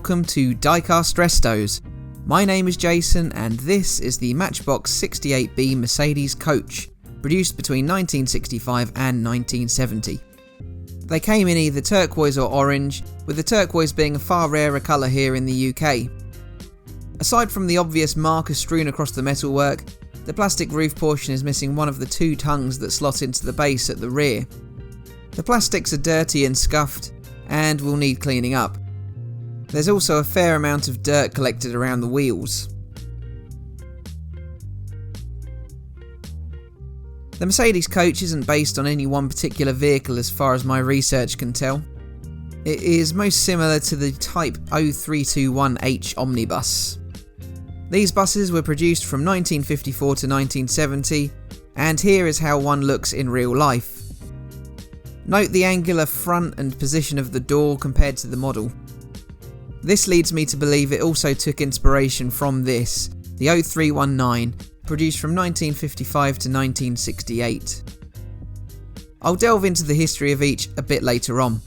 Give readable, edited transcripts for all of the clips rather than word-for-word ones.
welcome to Diecast Restos. My name is Jason and this is the Matchbox 68B Mercedes coach, produced between 1965 and 1970. They came in either turquoise or orange, with the turquoise being a far rarer colour here in the UK. Aside from the obvious marker strewn across the metalwork, the plastic roof portion is missing one of the two tongues that slot into the base at the rear. The plastics are dirty and scuffed, and will need cleaning up. There's also a fair amount of dirt collected around the wheels. The Mercedes coach isn't based on any one particular vehicle as far as my research can tell. It is most similar to the type O321 HL omnibus. These buses were produced from 1954 to 1970, and here is how one looks in real life. Note the angular front and position of the door compared to the model. This leads me to believe it also took inspiration from this, the O319, produced from 1955 to 1968. I'll delve into the history of each a bit later on.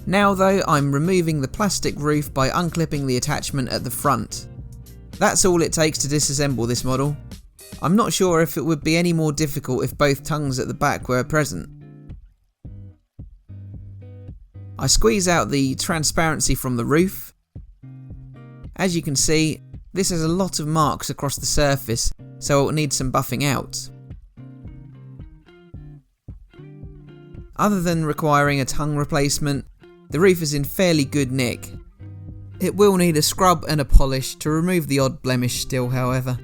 Now though, I'm removing the plastic roof by unclipping the attachment at the front. That's all it takes to disassemble this model. I'm not sure if it would be any more difficult if both tongues at the back were present. I squeeze out the transparency from the roof. As you can see, this has a lot of marks across the surface, so it will need some buffing out. Other than requiring a tongue replacement, the roof is in fairly good nick. It will need a scrub and a polish to remove the odd blemish still, however.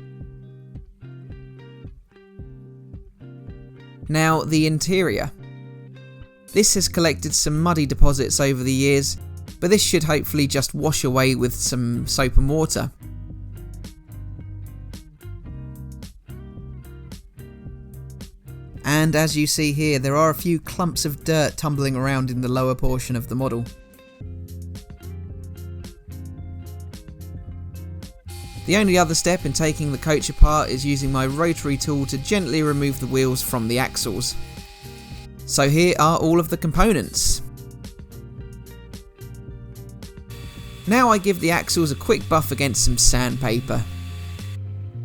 Now, the interior. This has collected some muddy deposits over the years, but this should hopefully just wash away with some soap and water. And as you see here, there are a few clumps of dirt tumbling around in the lower portion of the model. The only other step in taking the coach apart is using my rotary tool to gently remove the wheels from the axles. So here are all of the components. Now I give the axles a quick buff against some sandpaper.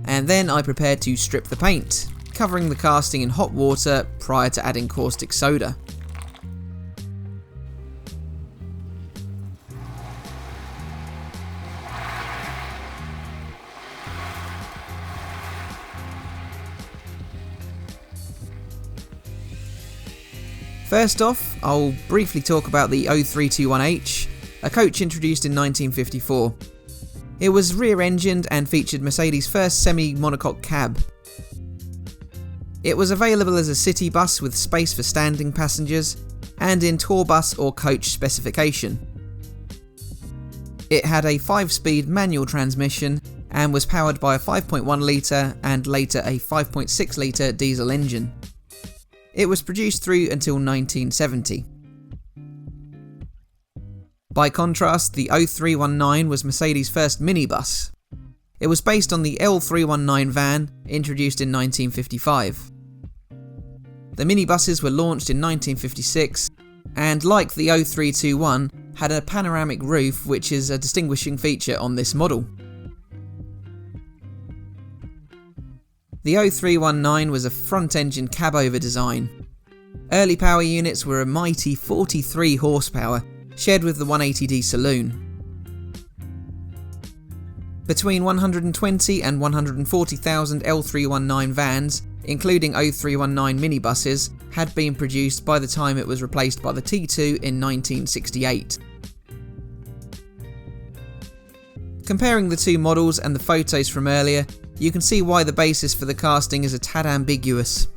And then I prepare to strip the paint, covering the casting in hot water prior to adding caustic soda. First off, I'll briefly talk about the O321H, a coach introduced in 1954. It was rear-engined and featured Mercedes' first semi-monocoque cab. It was available as a city bus with space for standing passengers, and in tour bus or coach specification. It had a 5-speed manual transmission and was powered by a 5.1 litre and later a 5.6 litre diesel engine. It was produced through until 1970. By contrast, the O319 was Mercedes' first minibus. It was based on the L319 van, introduced in 1955. The minibuses were launched in 1956, and like the O321, had a panoramic roof, which is a distinguishing feature on this model. The O319 was a front-engine cab-over design. Early power units were a mighty 43 horsepower, shared with the 180D saloon. Between 120 and 140,000 L319 vans, including O319 minibuses, had been produced by the time it was replaced by the T2 in 1968. Comparing the two models and the photos from earlier, you can see why the basis for the casting is a tad ambiguous.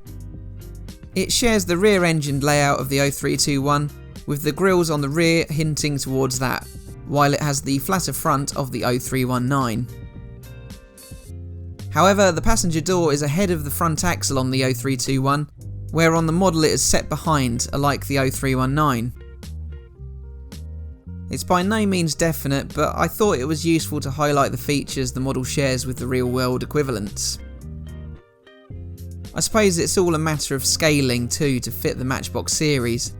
It shares the rear-engined layout of the O321, with the grills on the rear hinting towards that, while it has the flatter front of the O319. However, the passenger door is ahead of the front axle on the O321, where on the model it is set behind, alike the O319. It's by no means definite, but I thought it was useful to highlight the features the model shares with the real-world equivalents. I suppose it's all a matter of scaling too to fit the Matchbox series.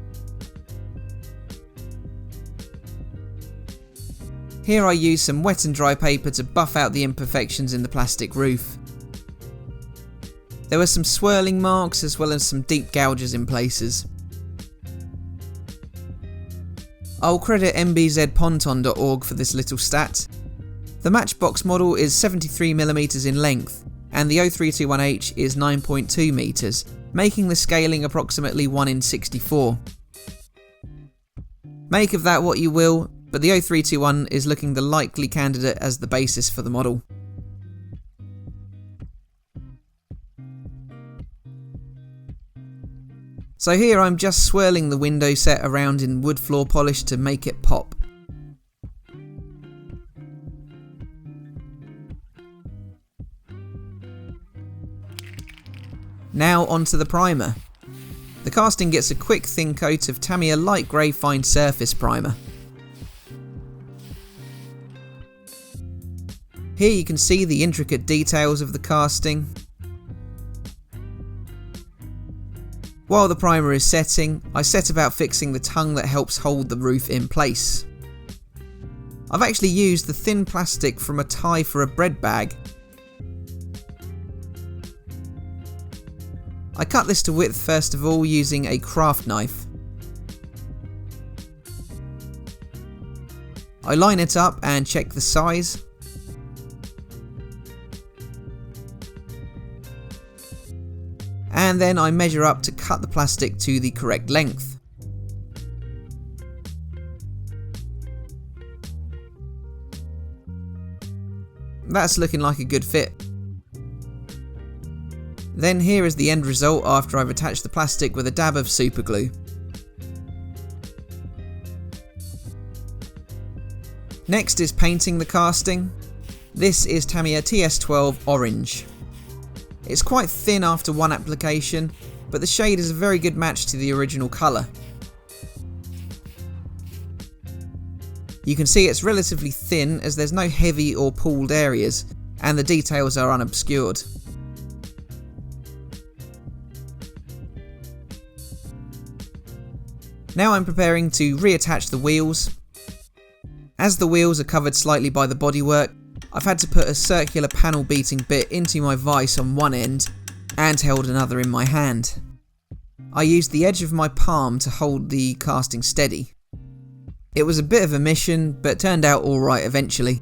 Here I use some wet and dry paper to buff out the imperfections in the plastic roof. There were some swirling marks as well as some deep gouges in places. I'll credit mbzponton.org for this little stat. The Matchbox model is 73mm in length, and the O321H is 9.2 metres, making the scaling approximately 1 in 64. Make of that what you will, but the O321 is looking the likely candidate as the basis for the model. So here I'm just swirling the window set around in wood floor polish to make it pop. Now onto the primer. The casting gets a quick thin coat of TAMIYA light grey fine surface primer. Here you can see the intricate details of the casting. While the primer is setting, I set about fixing the tongue that helps hold the roof in place. I've actually used the thin plastic from a tie for a bread bag. I cut this to width first of all using a craft knife. I line it up and check the size. And then I measure up to cut the plastic to the correct length. That's looking like a good fit. Then here is the end result after I've attached the plastic with a dab of super glue. Next is painting the casting. This is TAMIYA TS12 Orange. It's quite thin after one application, but the shade is a very good match to the original colour. You can see it's relatively thin as there's no heavy or pooled areas, and the details are unobscured. Now I'm preparing to reattach the wheels. As the wheels are covered slightly by the bodywork, I've had to put a circular panel beating bit into my vise on one end and held another in my hand. I used the edge of my palm to hold the casting steady. It was a bit of a mission, but turned out alright eventually.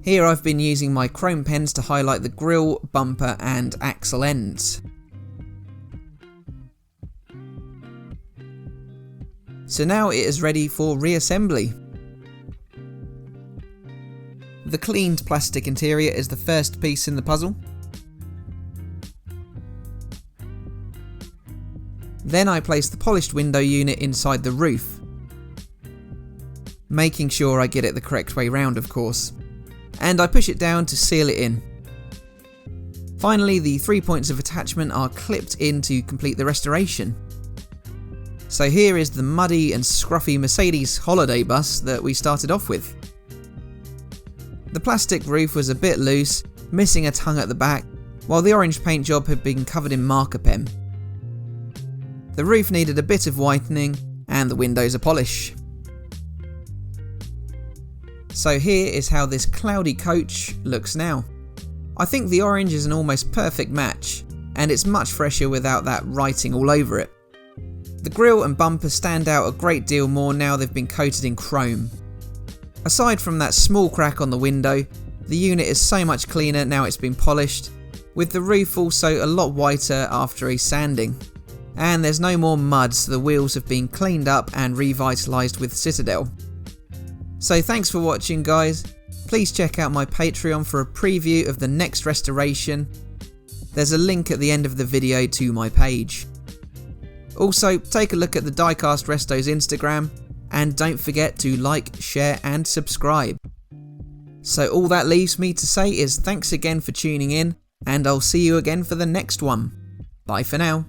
Here I've been using my chrome pens to highlight the grille, bumper and axle ends. So now it is ready for reassembly. The cleaned plastic interior is the first piece in the puzzle. Then I place the polished window unit inside the roof, making sure I get it the correct way round of course, and I push it down to seal it in. Finally, the 3 points of attachment are clipped in to complete the restoration. So here is the muddy and scruffy Mercedes holiday bus that we started off with. The plastic roof was a bit loose, missing a tongue at the back, while the orange paint job had been covered in marker pen. The roof needed a bit of whitening, and the windows a polish. So here is how this cloudy coach looks now. I think the orange is an almost perfect match, and it's much fresher without that writing all over it. The grille and bumper stand out a great deal more now they've been coated in chrome. Aside from that small crack on the window, the unit is so much cleaner now it's been polished, with the roof also a lot whiter after a sanding. And there's no more mud, so the wheels have been cleaned up and revitalised with CITADEL. So thanks for watching guys, please check out my Patreon for a preview of the next restoration. There's a link at the end of the video to my page. Also, take a look at the Diecast Resto's Instagram, and don't forget to like, share and subscribe. So all that leaves me to say is thanks again for tuning in, and I'll see you again for the next one. Bye for now.